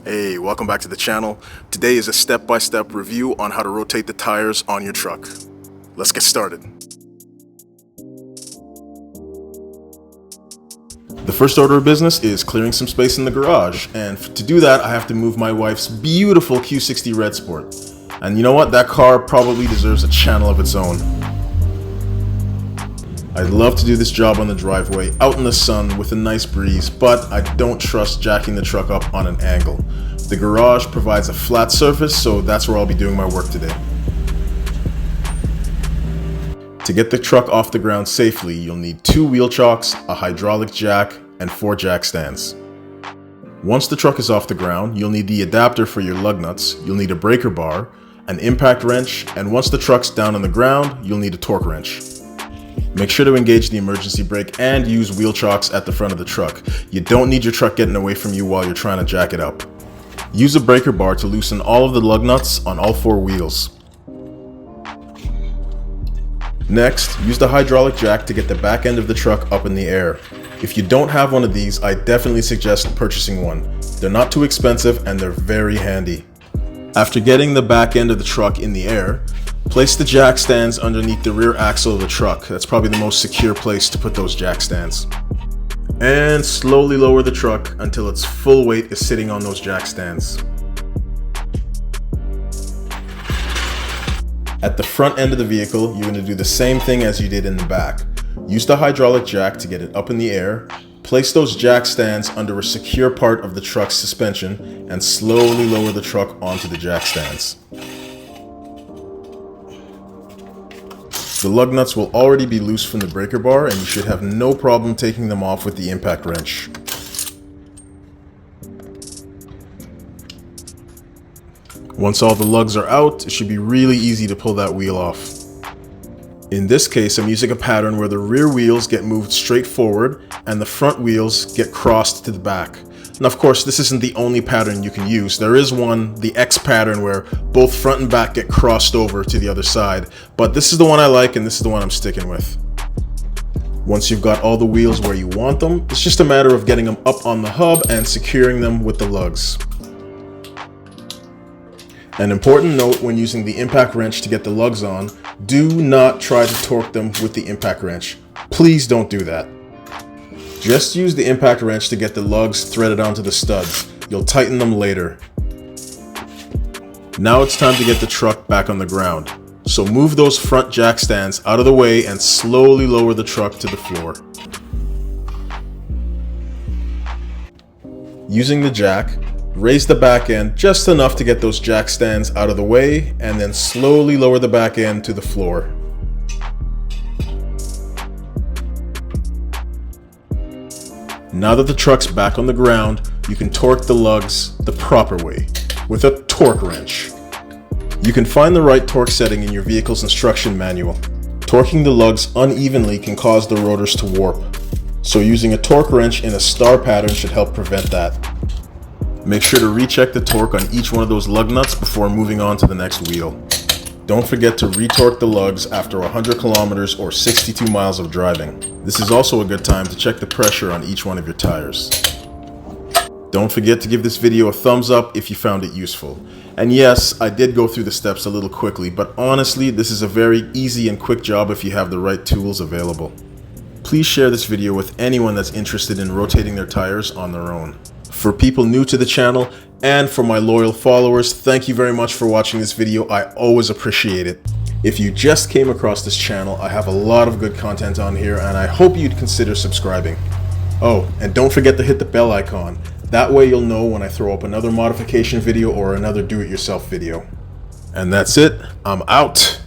Hey, welcome back to the channel. Today is a step-by-step review on how to rotate the tires on your truck. Let's get started. The first order of business is clearing some space in the garage, and to do that I have to move my wife's beautiful Q60 Red Sport. And you know what? That car probably deserves a channel of its own. I'd love to do this job on the driveway, out in the sun with a nice breeze, but I don't trust jacking the truck up on an angle. The garage provides a flat surface, so that's where I'll be doing my work today. To get the truck off the ground safely, you'll need 2 wheel chocks, a hydraulic jack, and 4 jack stands. Once the truck is off the ground, you'll need the adapter for your lug nuts, you'll need a breaker bar, an impact wrench, and once the truck's down on the ground, you'll need a torque wrench. Make sure to engage the emergency brake and use wheel chocks at the front of the truck. You don't need your truck getting away from you while you're trying to jack it up. Use a breaker bar to loosen all of the lug nuts on all 4 wheels. Next, use the hydraulic jack to get the back end of the truck up in the air. If you don't have one of these, I definitely suggest purchasing one. They're not too expensive and they're very handy. After getting the back end of the truck in the air, place the jack stands underneath the rear axle of the truck. That's probably the most secure place to put those jack stands. And slowly lower the truck until its full weight is sitting on those jack stands. At the front end of the vehicle, you're going to do the same thing as you did in the back. Use the hydraulic jack to get it up in the air. Place those jack stands under a secure part of the truck's suspension and slowly lower the truck onto the jack stands. The lug nuts will already be loose from the breaker bar and you should have no problem taking them off with the impact wrench. Once all the lugs are out, it should be really easy to pull that wheel off. In this case, I'm using a pattern where the rear wheels get moved straight forward and the front wheels get crossed to the back. Now, of course, this isn't the only pattern you can use. There is one, the X pattern, where both front and back get crossed over to the other side. But this is the one I like and this is the one I'm sticking with. Once you've got all the wheels where you want them, it's just a matter of getting them up on the hub and securing them with the lugs. An important note when using the impact wrench to get the lugs on, do not try to torque them with the impact wrench. Please don't do that. Just use the impact wrench to get the lugs threaded onto the studs. You'll tighten them later. Now it's time to get the truck back on the ground. So move those front jack stands out of the way and slowly lower the truck to the floor. Using the jack, raise the back end just enough to get those jack stands out of the way and then slowly lower the back end to the floor. Now that the truck's back on the ground, you can torque the lugs the proper way, with a torque wrench. You can find the right torque setting in your vehicle's instruction manual. Torquing the lugs unevenly can cause the rotors to warp, so using a torque wrench in a star pattern should help prevent that. Make sure to recheck the torque on each one of those lug nuts before moving on to the next wheel. Don't forget to retorque the lugs after 100 kilometers or 62 miles of driving. This is also a good time to check the pressure on each one of your tires. Don't forget to give this video a thumbs up if you found it useful. And yes, I did go through the steps a little quickly, but honestly, this is a very easy and quick job if you have the right tools available. Please share this video with anyone that's interested in rotating their tires on their own. For people new to the channel and for my loyal followers, thank you very much for watching this video. I always appreciate it. If you just came across this channel, I have a lot of good content on here and I hope you'd consider subscribing. Oh, and don't forget to hit the bell icon. That way you'll know when I throw up another modification video or another do-it-yourself video. And that's it. I'm out.